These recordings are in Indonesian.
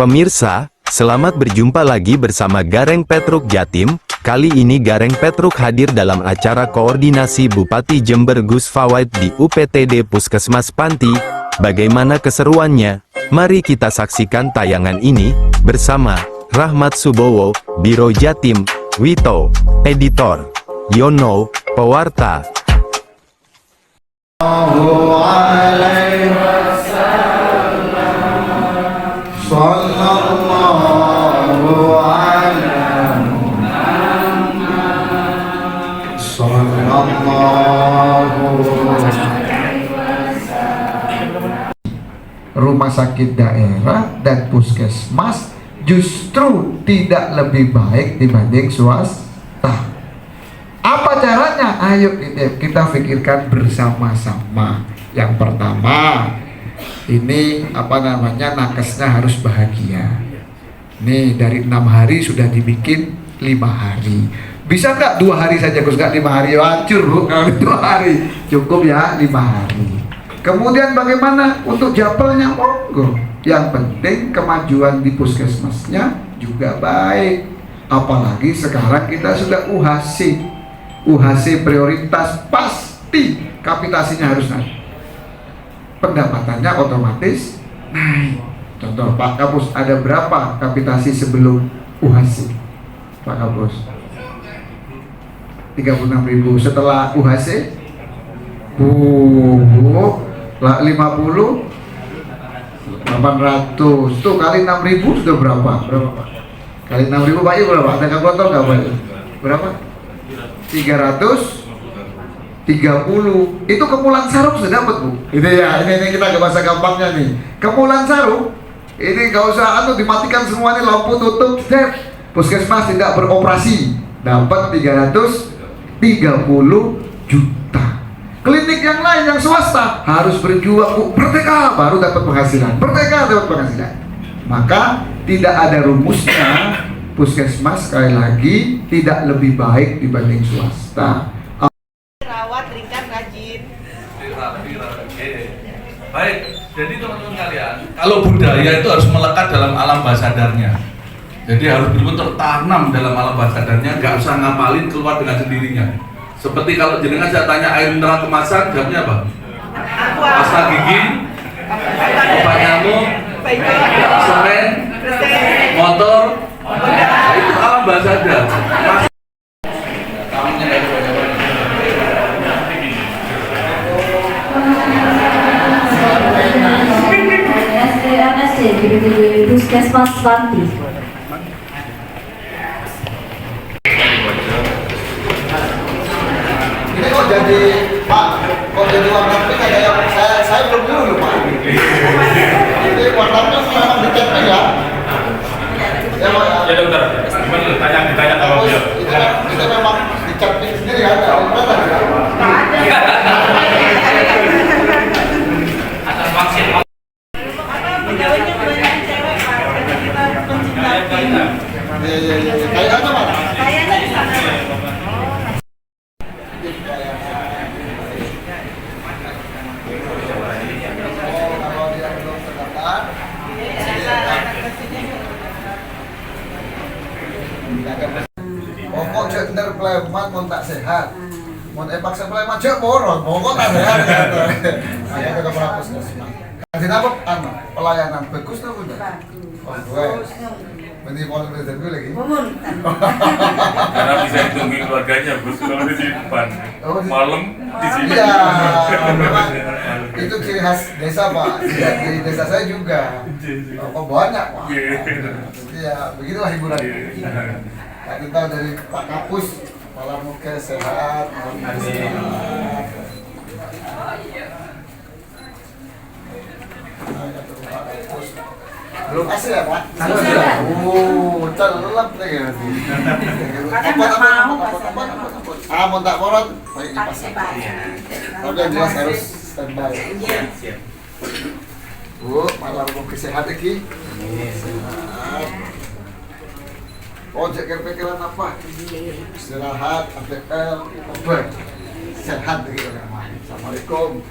Pemirsa, selamat berjumpa lagi bersama Gareng Petruk Jatim. Kali ini Gareng Petruk hadir dalam acara koordinasi Bupati Jember Gus Fawait di UPTD Puskesmas Panti. Bagaimana keseruannya? Mari kita saksikan tayangan ini bersama Rahmat Subowo, Biro Jatim, Wito, Editor, Yono, Pewarta. Rumah sakit daerah dan puskesmas justru tidak lebih baik dibanding swasta. Apa caranya? Ayo kita pikirkan bersama-sama. Yang pertama, ini nakesnya harus bahagia. Nih dari 6 hari sudah dibikin 5 hari. Bisa nggak 2 hari saja, Gus? Nggak 5 hari, hancur Bu. Kalau 2 hari cukup ya, 5 hari. Kemudian bagaimana untuk japelnya? Monggo. Yang penting kemajuan di puskesmasnya juga baik. Apalagi sekarang kita sudah UHC. UHC prioritas, pasti kapitasinya harus naik. Pendapatannya otomatis naik. Contoh Pak Kapus, ada berapa kapitasi sebelum UHC? Pak Kapus 36.000. Setelah UHC 50 800 tuh kali 6.000 sudah berapa Pak? Kali 6.000 Pak, berapa? Ada kalkulator nggak Pak? Berapa? 330. Itu kemulan sarung sudah dapat Bu. Itu ya, ini kita ke bahasa gampangnya nih. Kemulan sarung ini nggak usah dimatikan semuanya, lampu tutup, puskesmas tidak beroperasi, dapat 330 juta. Klinik yang lain yang swasta harus berjuang Bu, merdeka baru dapat penghasilan, merdeka dapat penghasilan. Maka tidak ada rumusnya, puskesmas sekali lagi tidak lebih baik dibanding swasta. Rawat, ringkas, rajin. Baik, jadi teman-teman kalian, kalau budaya itu harus melekat dalam alam bawah sadarnya. Jadi harus betul-betul tertanam dalam alam bawah sadarnya, nggak usah ngapalin keluar dengan sendirinya. Seperti kalau jenengan saya tanya air mineral kemasan, jawabnya apa? Pasta gigi, obat nyamuk, semen, motor, nah, itu alam bawah sadar. di Puskesmas Panti. Ini kok jadi Pak, kok jadi warnanya kayak yang saya belum dulu Pak. Ini warnanya memang dicetting ya. Ya Pak ya. Ya dokter, ditanya kalau beliau. Itu memang dicetting sendiri ya, ada ya. Atas vaksin. Pegawainya banyak cewek Pak, karena kita pencinta film. Iya. Kayak apa Pak? Kayaknya di sana. Kalau dia belum terdaftar, pokok cek ntar pleman mau tak sehat, mau paksa pleman cek boron, pokok tak sehat. Saya ke kepala puskesmas. Kasih apa? Pelayanan bagus tuh udah. Bagus. Mending mau presiden gue lagi. Karena bisa hitungin keluarganya, Gus, kalau di depan. Malam di sini. Iya, memang itu ciri khas desa Pak. Di desa saya juga. Kok banyak Pak. Jadi ya begitulah hiburan. Kita tahu dari Pak Kapus, Kepala Mukes sehat, belum kasih ya Pak? Sudah. Celep deh ya. Apa? Mau tak porot? Baik dipasang. Tapi yang jelas harus standby. Siap. Bu, malam mau sehat lagi. Sehat. Ojek pikiran apa? Istirahat, ATL, obat. Sehat gitu kan. Assalamualaikum.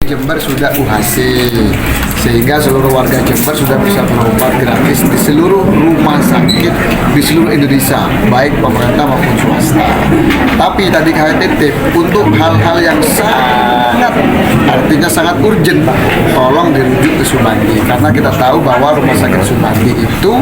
Jember sudah UHC sehingga seluruh warga Jember sudah bisa berobat gratis di seluruh rumah sakit di seluruh Indonesia, baik pemerintah maupun swasta. Tapi tadi saya titip untuk hal-hal yang sangat, artinya sangat urgent, tolong dirujuk ke Subandi, karena kita tahu bahwa rumah sakit Subandi itu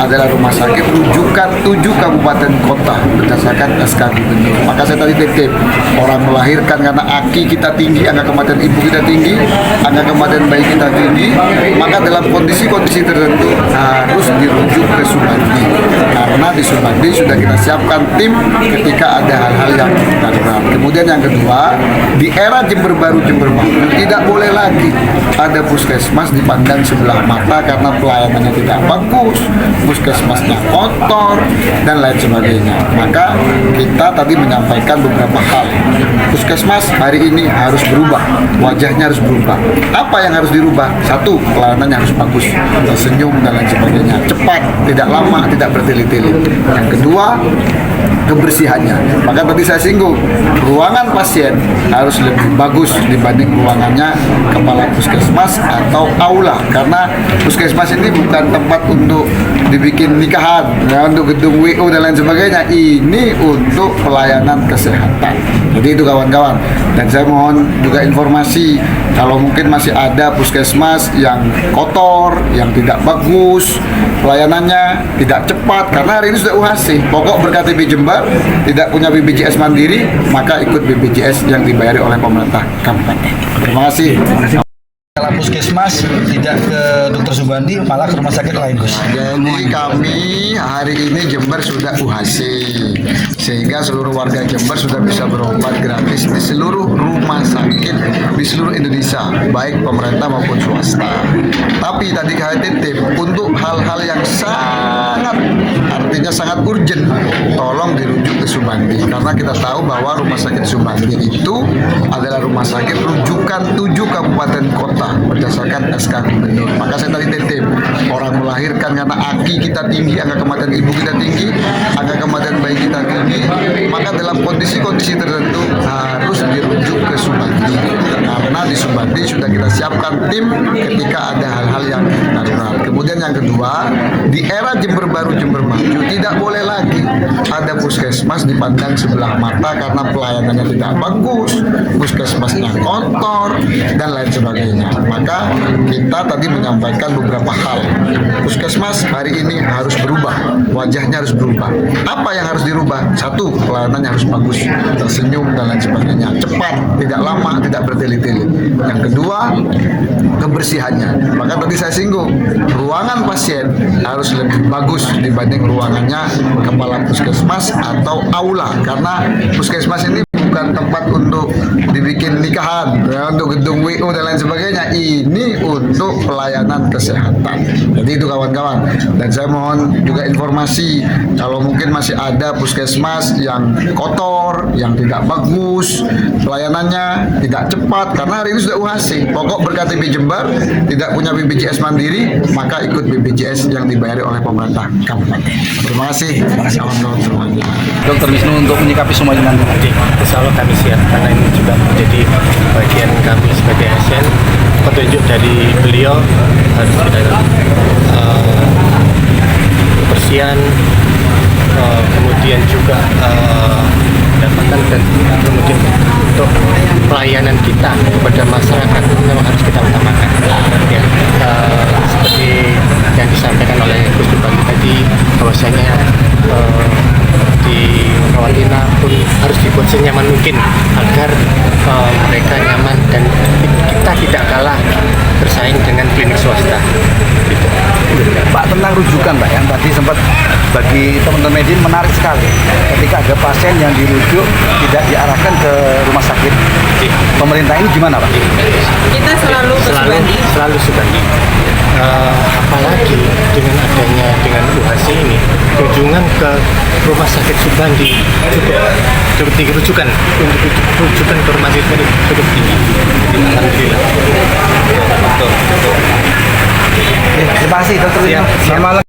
adalah rumah sakit rujukan 7 kabupaten kota berdasarkan SK Gubernur. Maka saya tadi titip, orang melahirkan karena aki kita tinggi, angka kematian ibu kita tinggi, angka kematian bayi kita tinggi, maka dalam kondisi-kondisi tertentu harus dirujuk ke Subandi, karena di Subandi sudah kita siapkan tim ketika ada hal-hal yang darurat. Kemudian yang kedua, di era Jember Baru Jember Maju tidak boleh lagi ada puskesmas dipandang sebelah mata karena pelayanannya tidak bagus, puskesmasnya kotor dan lain sebagainya. Maka kita tadi menyampaikan beberapa hal. Puskesmas hari ini harus berubah, wajahnya harus berubah. Apa yang harus dirubah? Satu, pelayanannya harus bagus, tersenyum dan lain sebagainya, cepat, tidak lama, tidak bertele-tele. Yang kedua, kebersihannya. Maka tadi saya singgung, ruangan pasien harus lebih bagus dibanding ruangannya kepala puskesmas atau aula, karena puskesmas ini bukan tempat untuk dibikin nikahan, ya, untuk gedung WO dan lain sebagainya. Ini untuk pelayanan kesehatan. Jadi itu kawan-kawan. Dan saya mohon juga informasi, kalau mungkin masih ada puskesmas yang kotor, yang tidak bagus, pelayanannya tidak cepat, karena hari ini sudah UHC. Pokok berKTP Jember, tidak punya BPJS Mandiri, maka ikut BPJS yang dibayari oleh pemerintah kabupaten. Terima kasih. Kalau puskesmas tidak ke Dr. Subandi, malah ke rumah sakit lain, Gus. Jadi kami hari ini Jember sudah UHC, sehingga seluruh warga Jember sudah bisa berobat gratis di seluruh rumah sakit di seluruh Indonesia, baik pemerintah maupun swasta. Tapi tadi saya titip, untuk hal-hal yang sangat, artinya sangat urgent, tolong dirujuk ke Subandi, karena kita tahu bahwa rumah sakit Subandi itu adalah rumah sakit rujukan 7 kabupaten kota berdasarkan SK Gubernur. Maka saya tadi titip, orang melahirkan karena aki kita tinggi, angka kematian ibu kita tinggi, angka kematian bayi kita tinggi, maka dalam kondisi-kondisi tertentu harus dirujuk ke Subandi, karena di Subandi sudah kita siapkan tim ketika ada hal-hal yang darurat. Kemudian yang kedua, di era Jember Baru Jember Maju tidak boleh lagi ada puskesmas dipandang sebelah mata karena pelayanannya tidak bagus, puskesmasnya kotor dan lain sebagainya. Maka kita tadi menyampaikan beberapa hal. Puskesmas hari ini harus berubah, wajahnya harus berubah. Apa yang harus dirubah? Satu, pelayanannya harus bagus, tersenyum dan lain sebagainya, cepat, tidak lama, tidak bertele-tele. Yang kedua, kebersihannya. Maka tadi saya singgung, ruangan pasien harus lebih bagus dibanding ruangannya kepala puskesmas atau aula, karena puskesmas ini bukan tempat untuk dibikin nikahan, ya, untuk gedung WO dan lain sebagainya. Ini untuk pelayanan kesehatan. Jadi itu kawan-kawan. Dan saya mohon juga informasi, kalau mungkin masih ada puskesmas yang kotor, yang tidak bagus, pelayanannya tidak cepat, karena hari ini sudah UHC. Pokok berKTP Jember, tidak punya BPJS Mandiri, maka ikut BPJS yang dibayari oleh pemerintah kabupaten. Terima kasih. Dr. Wisnu untuk menyikapi semua ini nanti. Insya Allah kami siap, karena ini juga menjadi bagian kami sebagai ASN. Petunjuk dari beliau harus kita kebersihan, kemudian juga dapatkan, dan kemudian untuk pelayanan kita kepada masyarakat memang harus kita utamakan. Ya, seperti yang disampaikan oleh Gus Subandi tadi, bahwasanya di rawat inap pun harus dibuat senyaman mungkin agar mereka nyaman dan kita tidak kalah bersaing dengan klinik swasta. Gitu. Pak, tentang rujukan Pak, yang tadi sempat bagi teman-teman medis menarik sekali ketika ada pasien yang dirujuk tidak diarahkan ke rumah sakit pemerintah, ini gimana Pak? Kita selalu ke Subandi. Selalu Subandi. Apalagi dengan UHC ini, kunjungan ke rumah sakit Subandi cukup tinggi, rujukan ke rumah sakit ini cukup tinggi. Alhamdulillah. Terima kasih Dr. Wisnu. Selamat malam.